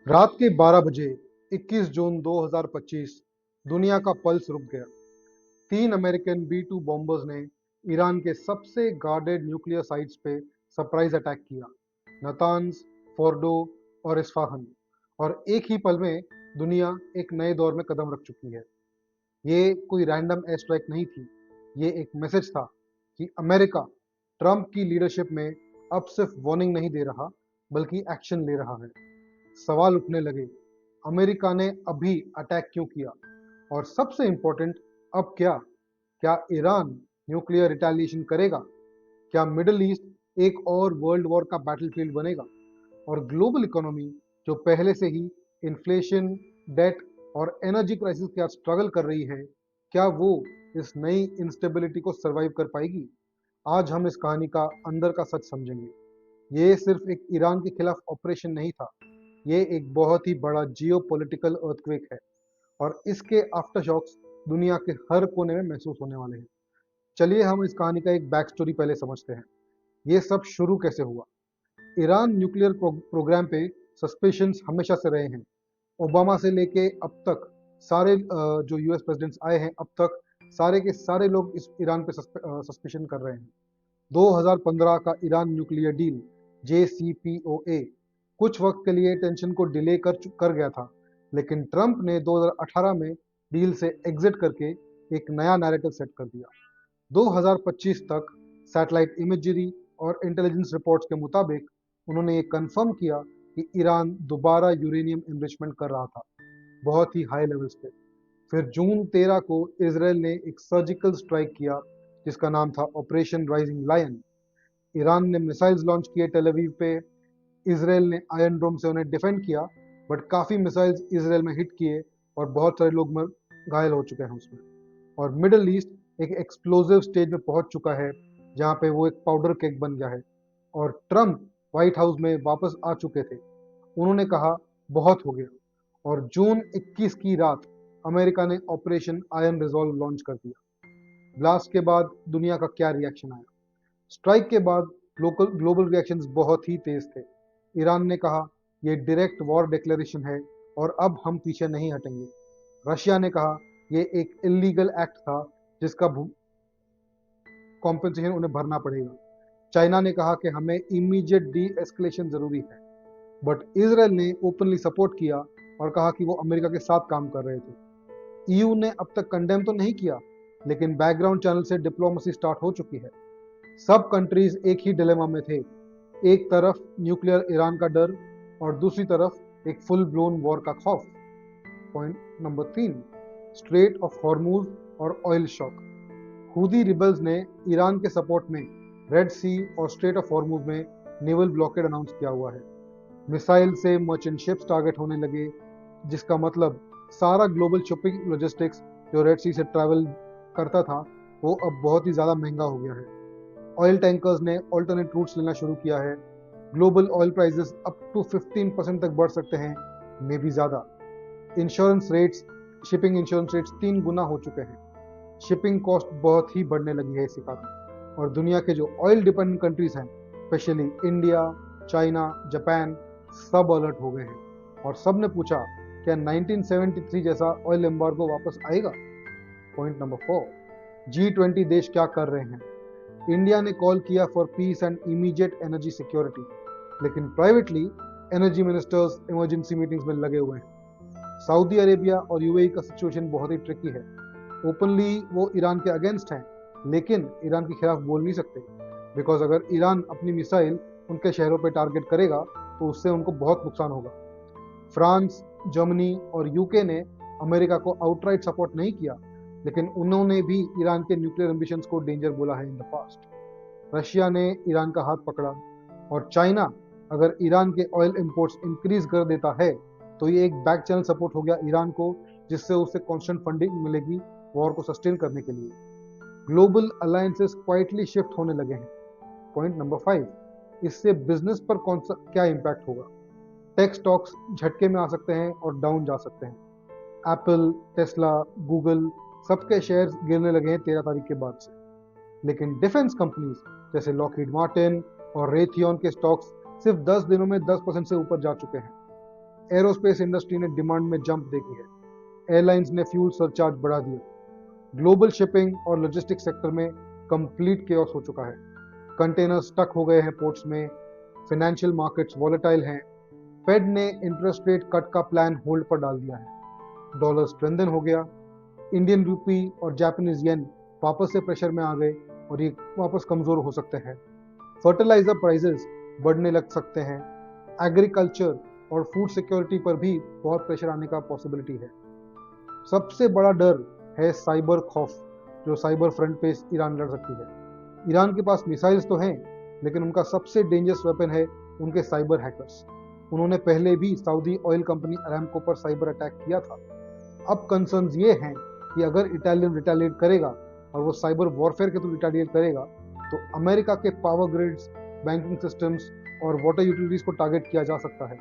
रात के 12 बजे 21 जून 2025 दुनिया का पल्स रुक गया। 3 अमेरिकन B-2 बॉम्बर्स ने ईरान के सबसे गार्डेड न्यूक्लियर साइट्स पे सरप्राइज अटैक किया। नतान्स, फोर्डो और इस्फाहान। और एक ही पल में दुनिया एक नए दौर में कदम रख चुकी है। ये कोई रैंडम एयर स्ट्राइक नहीं थी। ये एक मैसेज था कि अमेरिका ट्रंप की लीडरशिप में अब सिर्फ वार्निंग नहीं दे रहा, बल्कि एक्शन ले रहा है। सवाल उठने लगे, अमेरिका ने अभी अटैक क्यों किया? और सबसे इंपॉर्टेंट, अब क्या? क्या ईरान न्यूक्लियर रिटेलिएशन करेगा? क्या मिडल ईस्ट एक और वर्ल्ड वॉर का बैटलफील्ड बनेगा? और ग्लोबल इकोनॉमी, जो पहले से ही इन्फ्लेशन, डेट और एनर्जी क्राइसिस के साथ स्ट्रगल कर रही है, क्या वो इस नई इंस्टेबिलिटी को सरवाइव कर पाएगी? आज हम इस कहानी का अंदर का सच समझेंगे। ये सिर्फ एक ईरान के खिलाफ ऑपरेशन नहीं था, ये एक बहुत ही बड़ा जियोपॉलिटिकल अर्थक्वेक है, और इसके आफ्टरशॉक्स दुनिया के हर कोने में महसूस होने वाले हैं। चलिए हम इस कहानी का एक बैक स्टोरी पहले समझते हैं। ये सब शुरू कैसे हुआ? ईरान न्यूक्लियर प्रोग्राम पे सस्पेशंस हमेशा से रहे हैं। ओबामा से लेके अब तक सारे जो यूएस प्रेसिडेंट्स आए हैं अब तक, सारे के सारे लोग इस ईरान पे सस्पेशन कर रहे हैं। 2015 का ईरान न्यूक्लियर डील JCPOA कुछ वक्त के लिए टेंशन को डिले कर गया था, लेकिन ट्रंप ने 2018 में डील से एग्जिट करके एक नया नैरेटिव सेट कर दिया। 2025 तक सैटेलाइट इमेजरी और इंटेलिजेंस रिपोर्ट्स के मुताबिक उन्होंने ये कंफर्म किया कि ईरान दोबारा यूरेनियम एनरिचमेंट कर रहा था, बहुत ही हाई लेवल्स पे। फिर जून 13 को इसराइल ने एक सर्जिकल स्ट्राइक किया, जिसका नाम था ऑपरेशन राइजिंग लायन। ईरान ने मिसाइल्स लॉन्च किए टेल अवीव पे। इसराइल ने आयरन डोम से उन्हें डिफेंड किया, बट काफ़ी मिसाइल्स इसराइल में हिट किए और बहुत सारे लोग घायल हो चुके हैं उसमें। और मिडल ईस्ट एक एक्सप्लोसिव स्टेज में पहुंच चुका है, जहां पे वो एक पाउडर केक बन गया है। और ट्रंप व्हाइट हाउस में वापस आ चुके थे। उन्होंने कहा, बहुत हो गया। और जून 21 की रात अमेरिका ने ऑपरेशन आयरन रिजॉल्व लॉन्च कर दिया। ब्लास्ट के बाद दुनिया का क्या रिएक्शन आया? स्ट्राइक के बाद लोकल ग्लोबल रिएक्शंस बहुत ही तेज थे। ईरान ने कहा, यह डायरेक्ट वॉर डिक्लेरेशन है और अब हम पीछे नहीं हटेंगे। रशिया ने कहा, यह एक इलीगल एक्ट था जिसका कॉम्पेंसेशन उन्हें भरना पड़ेगा। चाइना ने कहा कि हमें इमीडिएट डी एस्केलेशन जरूरी है। बट इसराइल ने ओपनली सपोर्ट किया और कहा कि वो अमेरिका के साथ काम कर रहे थे। ईयू ने अब तक कंडेम तो नहीं किया, लेकिन बैकग्राउंड चैनल से डिप्लोमेसी स्टार्ट हो चुकी है। सब कंट्रीज एक ही डिलेमा में थे। एक तरफ न्यूक्लियर ईरान का डर और दूसरी तरफ एक फुल ब्लोन वॉर का खौफ। Point number 3, straight of Hormuz और ऑयल शॉक। हूदी रिबल्स ने ईरान के सपोर्ट में रेड सी और स्ट्रेट ऑफ हॉर्मूज में नेवल ब्लॉकेड अनाउंस किया हुआ है। मिसाइल से मर्चेंट शिप्स टारगेट होने लगे, जिसका मतलब सारा ग्लोबल शिपिंग लॉजिस्टिक्स जो रेड सी से ट्रैवल करता था, वो अब बहुत ही ज़्यादा महंगा हो गया है। ऑयल टैंकर्स ने ऑल्टरनेट रूट्स लेना शुरू किया है। Global oil prices up to 15% तक बढ़ सकते हैं, मे भी ज़्यादा। Insurance rates, shipping insurance rates 3 गुना हो चुके हैं। शिपिंग कॉस्ट बहुत ही बढ़ने लगी है इसी कारण। और दुनिया के जो ऑयल डिपेंडेंट कंट्रीज हैं, स्पेशली इंडिया, चाइना, जापान, सब अलर्ट हो गए हैं। और सब ने पूछा, क्या 1973 जैसा ऑयल एम्बार्गो वापस आएगा? पॉइंट नंबर 4, G20 देश क्या कर रहे हैं? इंडिया ने कॉल किया for peace and immediate energy security, लेकिन privately energy ministers emergency meetings में लगे हुए हैं। सऊदी अरेबिया और यूएई का सिचुएशन बहुत ही ट्रिकी है। ओपनली वो ईरान के अगेंस्ट हैं, लेकिन ईरान के खिलाफ बोल नहीं सकते, बिकॉज अगर ईरान अपनी मिसाइल उनके शहरों पर टारगेट करेगा तो उससे उनको बहुत नुकसान होगा। फ्रांस, जर्मनी और यूके ने अमेरिका को आउटराइट सपोर्ट नहीं किया, लेकिन उन्होंने भी ईरान के न्यूक्लियर एम्बिशंस को डेंजर बोला है इन द पास्ट। रशिया ने ईरान का हाथ पकड़ा। और चाइना अगर ईरान के ऑयल इंपोर्ट्स इंक्रीज कर देता है तो ये एक बैक चैनल सपोर्ट हो गया ईरान को, जिससे उसे कांस्टेंट फंडिंग मिलेगी वॉर को सस्टेन करने के लिए। ग्लोबल अलायंसेस क्वाइटली शिफ्ट होने लगे हैं। पॉइंट नंबर 5, इससे बिजनेस पर कौन सा क्या इम्पैक्ट होगा? टेक स्टॉक्स झटके में आ सकते हैं और डाउन जा सकते हैं। एप्पल, टेस्ला, गूगल, सबके शेयर्स गिरने लगे हैं 13 तारीख के बाद से। लेकिन डिफेंस कंपनीज जैसे लॉकहीड मार्टिन और रेथियन के स्टॉक्स सिर्फ 10 दिनों में 10% से ऊपर जा चुके हैं। एरोस्पेस इंडस्ट्री ने डिमांड में जंप देखी है। एयरलाइंस ने फ्यूल सरचार्ज बढ़ा दिया। ग्लोबल शिपिंग और लॉजिस्टिक्स सेक्टर में कंप्लीट केओस हो चुका है। कंटेनर स्टक हो गए हैं पोर्ट्स में। फाइनेंशियल मार्केट्स वॉलेटाइल हैं। फेड ने इंटरेस्ट रेट कट का प्लान होल्ड पर डाल दिया है। डॉलर स्ट्रेंथन हो गया। इंडियन रूपी और जापानीज येन वापस से प्रेशर में आ गए और ये वापस कमजोर हो सकते हैं। फर्टिलाइजर प्राइसेस बढ़ने लग सकते हैं। एग्रीकल्चर और फूड सिक्योरिटी पर भी बहुत प्रेशर आने का पॉसिबिलिटी है। सबसे बड़ा डर है साइबर खौफ, जो साइबर फ्रंट पे ईरान लड़ सकती है। ईरान के पास मिसाइल्स तो हैं, लेकिन उनका सबसे डेंजरस वेपन है उनके साइबर हैकर्स। उन्होंने पहले भी सऊदी ऑयल कंपनी अरामको पर साइबर अटैक किया था। अब कंसर्न्स ये हैं कि अगर इटालियन रिटेलिएट करेगा और वो साइबर वॉरफेयर के थ्रू रिटेलिएट करेगा तो अमेरिका के पावर ग्रिड्स, बैंकिंग सिस्टम्स और वाटर यूटिलिटीज को टारगेट किया जा सकता है।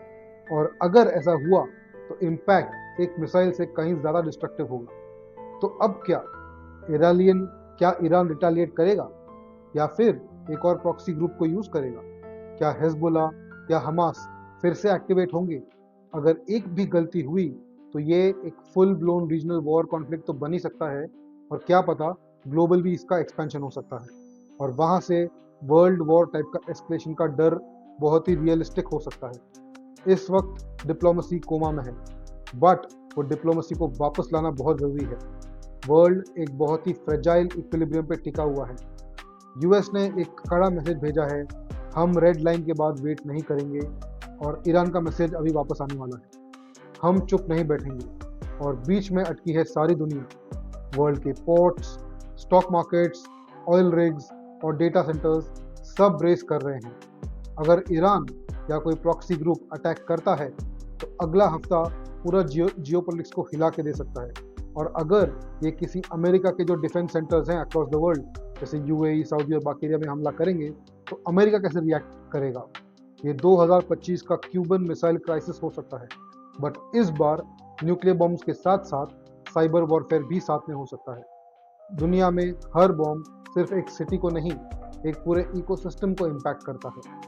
और अगर ऐसा हुआ तो इम्पैक्ट एक मिसाइल से कहीं ज़्यादा डिस्ट्रक्टिव होगा। तो अब क्या ईरान रिटेलिएट करेगा या फिर एक और प्रॉक्सी ग्रुप को यूज़ करेगा? क्या हिजबुल्लाह या हमास फिर से एक्टिवेट होंगे? अगर एक भी गलती हुई तो ये एक full blown regional war conflict तो बन ही सकता है, और क्या पता ग्लोबल भी इसका एक्सपेंशन हो सकता है, और वहाँ से वर्ल्ड वॉर टाइप का एस्केलेशन का डर बहुत ही रियलिस्टिक हो सकता है। इस वक्त डिप्लोमेसी कोमा में है, बट वो डिप्लोमेसी को वापस लाना बहुत ज़रूरी है। वर्ल्ड एक बहुत ही फ्रेजाइल इक्विलिब्रियम पे टिका हुआ है। यूएस ने एक कड़ा मैसेज भेजा है, हम रेड लाइन के बाद वेट नहीं करेंगे, और ईरान का मैसेज अभी वापस आने वाला है, हम चुप नहीं बैठेंगे। और बीच में अटकी है सारी दुनिया। वर्ल्ड के ports, stock markets, oil rigs और डेटा सेंटर्स सब रेस कर रहे हैं। अगर ईरान या कोई प्रॉक्सी ग्रुप अटैक करता है तो अगला हफ्ता पूरा जियोपॉलिटिक्स को हिला के दे सकता है। और अगर ये किसी अमेरिका के जो डिफेंस सेंटर्स हैं अक्रॉस द वर्ल्ड, जैसे यूएई, सऊदी और बाकी एरिया में हमला करेंगे, तो अमेरिका कैसे रिएक्ट करेगा? ये 2025 का क्यूबन मिसाइल क्राइसिस हो सकता है। बट इस बार न्यूक्लियर बॉम्ब्स के साथ साथ साइबर वॉरफेयर भी साथ में हो सकता है। दुनिया में हर बॉम्ब सिर्फ एक सिटी को नहीं, एक पूरे इकोसिस्टम को इम्पैक्ट करता है।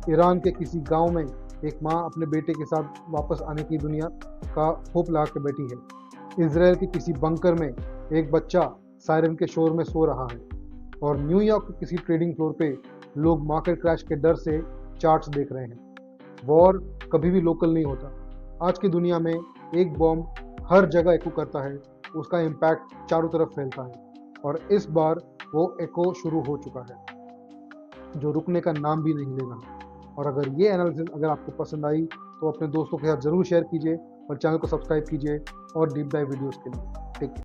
ईरान के किसी गांव में एक माँ अपने बेटे के साथ वापस आने की दुनिया का होप लगा के बैठी है। इसराइल के किसी बंकर में एक बच्चा सायरन के शोर में सो रहा है, और न्यूयॉर्क के किसी ट्रेडिंग फ्लोर पे लोग मार्केट क्रैश के डर से चार्ट्स देख रहे हैं। वॉर कभी भी लोकल नहीं होता। आज की दुनिया में एक बॉम्ब हर जगह एको करता है, उसका इम्पैक्ट चारों तरफ फैलता है, और इस बार वो एको शुरू हो चुका है जो रुकने का नाम भी नहीं ले रहा। और अगर ये एनालिसिस अगर आपको पसंद आई तो अपने दोस्तों के साथ ज़रूर शेयर कीजिए और चैनल को सब्सक्राइब कीजिए और डीप डाइव वीडियोज़ के लिए। Take care.